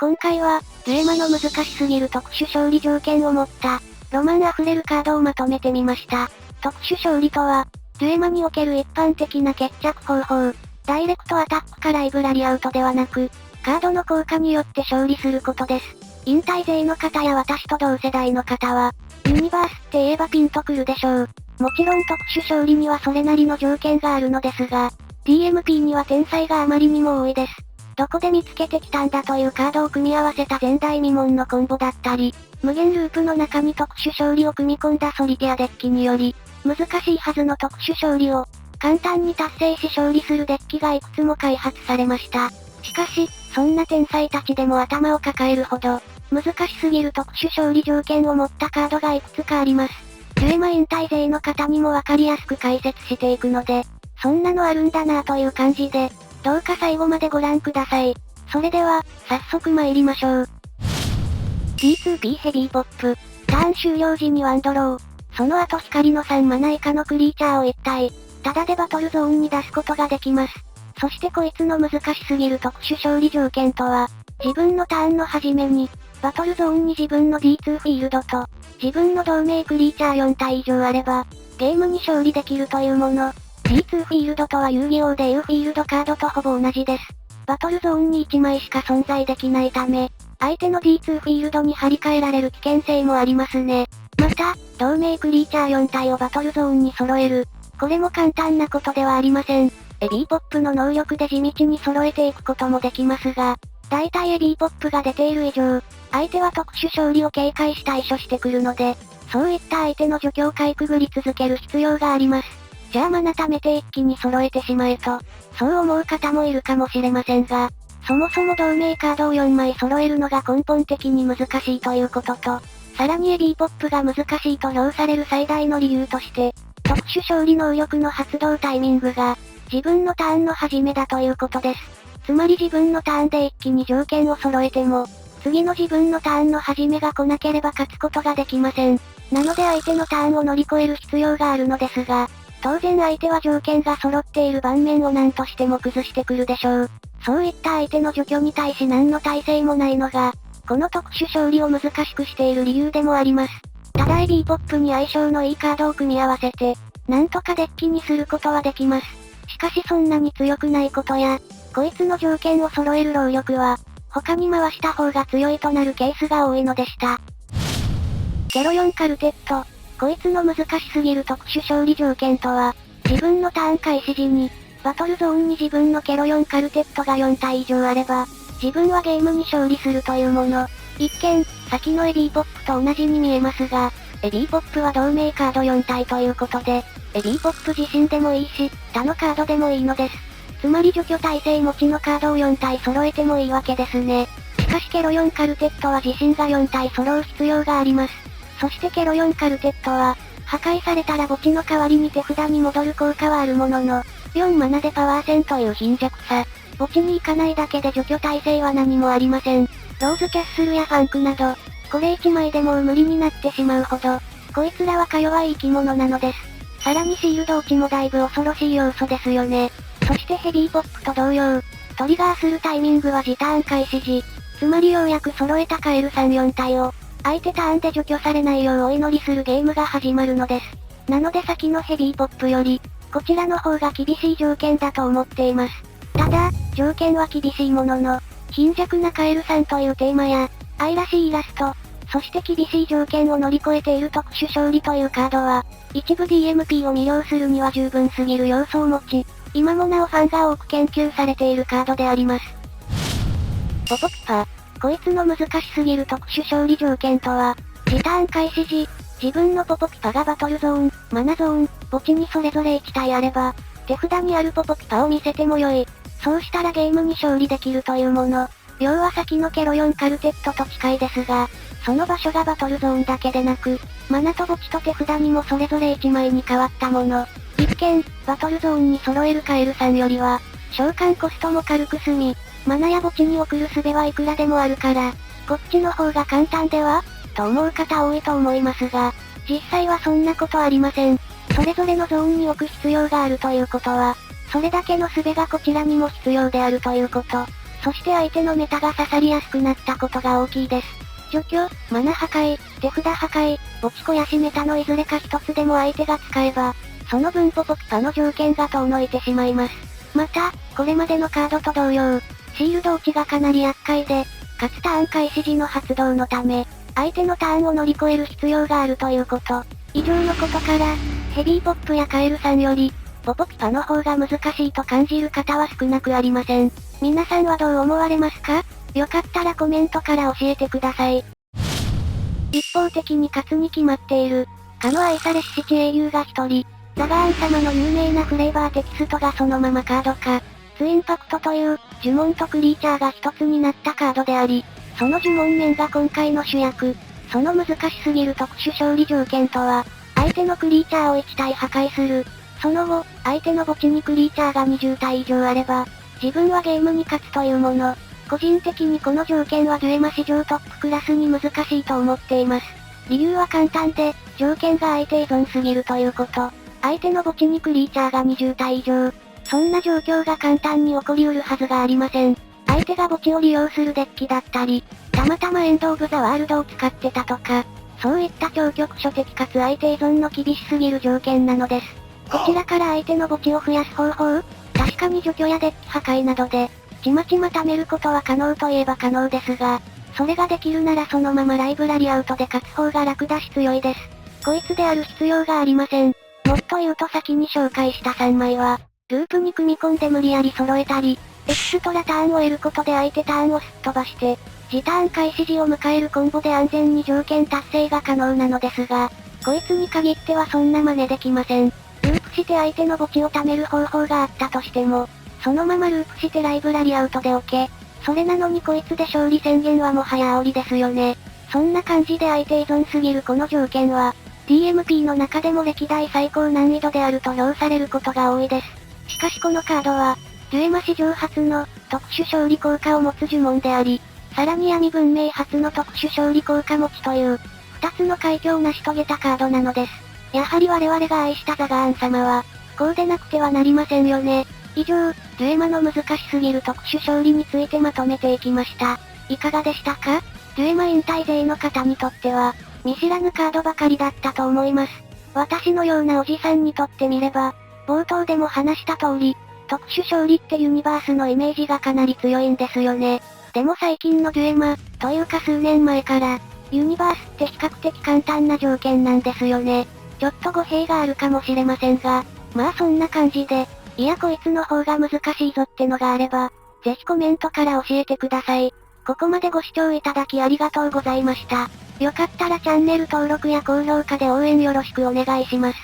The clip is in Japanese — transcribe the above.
今回は、デュエマの難しすぎる特殊勝利条件を持った、ロマン溢れるカードをまとめてみました。特殊勝利とは、デュエマにおける一般的な決着方法、ダイレクトアタックかライブラリアウトではなく、カードの効果によって勝利することです。引退勢の方や私と同世代の方は、ユニバースって言えばピンとくるでしょう。もちろん特殊勝利にはそれなりの条件があるのですが、DMP には天才があまりにも多いです。どこで見つけてきたんだというカードを組み合わせた前代未聞のコンボだったり、無限ループの中に特殊勝利を組み込んだソリティアデッキにより、難しいはずの特殊勝利を、簡単に達成し勝利するデッキがいくつも開発されました。しかし、そんな天才たちでも頭を抱えるほど、難しすぎる特殊勝利条件を持ったカードがいくつかあります。デュエマ引退勢の方にもわかりやすく解説していくので、そんなのあるんだなぁという感じで、どうか最後までご覧ください。それでは、早速参りましょう。D2P ヘビーポップ。ターン終了時にワンドロー。その後光の3マナ以下のクリーチャーを1体、ただでバトルゾーンに出すことができます。そしてこいつの難しすぎる特殊勝利条件とは、自分のターンの初めに、バトルゾーンに自分の D2 フィールドと、自分の同盟クリーチャー4体以上あれば、ゲームに勝利できるというもの。D2 フィールドとは遊戯王でいうフィールドカードとほぼ同じです。バトルゾーンに1枚しか存在できないため、相手の D2 フィールドに張り替えられる危険性もありますね。また、同盟クリーチャー4体をバトルゾーンに揃える。これも簡単なことではありません。エビーポップの能力で地道に揃えていくこともできますが、大体エビーポップが出ている以上、相手は特殊勝利を警戒し対処してくるので、そういった相手の除去をかいくぐり続ける必要があります。じゃあマナ貯めて一気に揃えてしまえと、そう思う方もいるかもしれませんが、そもそも同盟カードを4枚揃えるのが根本的に難しいということと、さらにエビーポップが難しいと評される最大の理由として、特殊勝利能力の発動タイミングが、自分のターンの始めだということです。つまり自分のターンで一気に条件を揃えても、次の自分のターンの始めが来なければ勝つことができません。なので相手のターンを乗り越える必要があるのですが、当然相手は条件が揃っている盤面を何としても崩してくるでしょう。そういった相手の除去に対し何の耐性もないのが、この特殊勝利を難しくしている理由でもあります。ただエビーポップに相性のいいカードを組み合わせて、なんとかデッキにすることはできます。しかしそんなに強くないことや、こいつの条件を揃える労力は、他に回した方が強いとなるケースが多いのでした。ケロ4カルテット。こいつの難しすぎる特殊勝利条件とは、自分のターン開始時に、バトルゾーンに自分のケロ4カルテットが4体以上あれば、自分はゲームに勝利するというもの。一見、先のエビーポップと同じに見えますが、エビーポップは同盟カード4体ということで、エビーポップ自身でもいいし、他のカードでもいいのです。つまり除去耐性持ちのカードを4体揃えてもいいわけですね。しかしケロ4カルテットは自身が4体揃う必要があります。そしてケロ4カルテットは、破壊されたら墓地の代わりに手札に戻る効果はあるものの、4マナでパワー戦という貧弱さ。墓地に行かないだけで除去耐性は何もありません。ローズキャッスルやファンクなど、これ1枚でもう無理になってしまうほど、こいつらはか弱い生き物なのです。さらにシールド落ちもだいぶ恐ろしい要素ですよね。そしてヘビーポップと同様、トリガーするタイミングは時ターン開始時、つまりようやく揃えたカエルさん4体を、相手ターンで除去されないようお祈りするゲームが始まるのです。なので先のヘビーポップより、こちらの方が厳しい条件だと思っています。ただ、条件は厳しいものの、貧弱なカエルさんというテーマや、愛らしいイラスト、そして厳しい条件を乗り越えている特殊勝利というカードは、一部 DMP を魅了するには十分すぎる要素を持ち、今もなおファンが多く研究されているカードであります。ポポピパ。こいつの難しすぎる特殊勝利条件とは、時ターン開始時、自分のポポピパがバトルゾーン、マナゾーン、墓地にそれぞれ1体あれば、手札にあるポポピパを見せてもよい。そうしたらゲームに勝利できるというもの。要は先のケロ4カルテットと近いですが、その場所がバトルゾーンだけでなく、マナと墓地と手札にもそれぞれ1枚に変わったもの。一見、バトルゾーンに揃えるカエルさんよりは、召喚コストも軽く済み、マナや墓地に送る術はいくらでもあるから、こっちの方が簡単ではと思う方多いと思いますが、実際はそんなことありません。それぞれのゾーンに置く必要があるということは、それだけの術がこちらにも必要であるということ。そして相手のメタが刺さりやすくなったことが大きいです。除去、マナ破壊、手札破壊、墓地肥やしメタのいずれか一つでも相手が使えば、その分ポポピパの条件が遠のいてしまいます。また、これまでのカードと同様、シールド落ちがかなり厄介で、かつターン開始時の発動のため、相手のターンを乗り越える必要があるということ。以上のことから、ヘビーポップやカエルさんより、ポポピパの方が難しいと感じる方は少なくありません。皆さんはどう思われますか？よかったらコメントから教えてください。一方的に勝つに決まっている、かの愛されし七英雄が一人、ザガーン様の有名なフレーバーテキストがそのままカード化。ツインパクトという、呪文とクリーチャーが一つになったカードであり、その呪文面が今回の主役。その難しすぎる特殊勝利条件とは、相手のクリーチャーを1体破壊する。その後、相手の墓地にクリーチャーが20体以上あれば、自分はゲームに勝つというもの。個人的にこの条件はデュエマ史上トップクラスに難しいと思っています。理由は簡単で、条件が相手依存すぎるということ。相手の墓地にクリーチャーが20体以上。そんな状況が簡単に起こりうるはずがありません。相手が墓地を利用するデッキだったり、たまたまエンドオブザワールドを使ってたとか、そういった超局所的かつ相手依存の厳しすぎる条件なのです。こちらから相手の墓地を増やす方法？確かに除去やデッキ破壊などで、ちまちま貯めることは可能といえば可能ですが、それができるならそのままライブラリアウトで勝つ方が楽だし強いです。こいつである必要がありません。もっと言うと先に紹介した3枚は、ループに組み込んで無理やり揃えたり、エクストラターンを得ることで相手ターンをすっ飛ばして、次ターン開始時を迎えるコンボで安全に条件達成が可能なのですが、こいつに限ってはそんな真似できません。ループして相手の墓地を貯める方法があったとしても、そのままループしてライブラリアウトで置け。それなのにこいつで勝利宣言はもはや煽りですよね。そんな感じで相手依存すぎるこの条件は、DMP の中でも歴代最高難易度であると評されることが多いです。しかしこのカードは、デュエマ史上初の特殊勝利効果を持つ呪文であり、さらに闇文明初の特殊勝利効果持ちという、二つの快挙を成し遂げたカードなのです。やはり我々が愛したザガーン様は、こうでなくてはなりませんよね。以上、デュエマの難しすぎる特殊勝利についてまとめていきました。いかがでしたか？デュエマ引退勢の方にとっては、見知らぬカードばかりだったと思います。私のようなおじさんにとってみれば、冒頭でも話した通り、特殊勝利ってユニバースのイメージがかなり強いんですよね。でも最近のデュエマ、というか数年前から、ユニバースって比較的簡単な条件なんですよね。ちょっと語弊があるかもしれませんが、まあそんな感じで、いやこいつの方が難しいぞってのがあれば、ぜひコメントから教えてください。ここまでご視聴いただきありがとうございました。よかったらチャンネル登録や高評価で応援よろしくお願いします。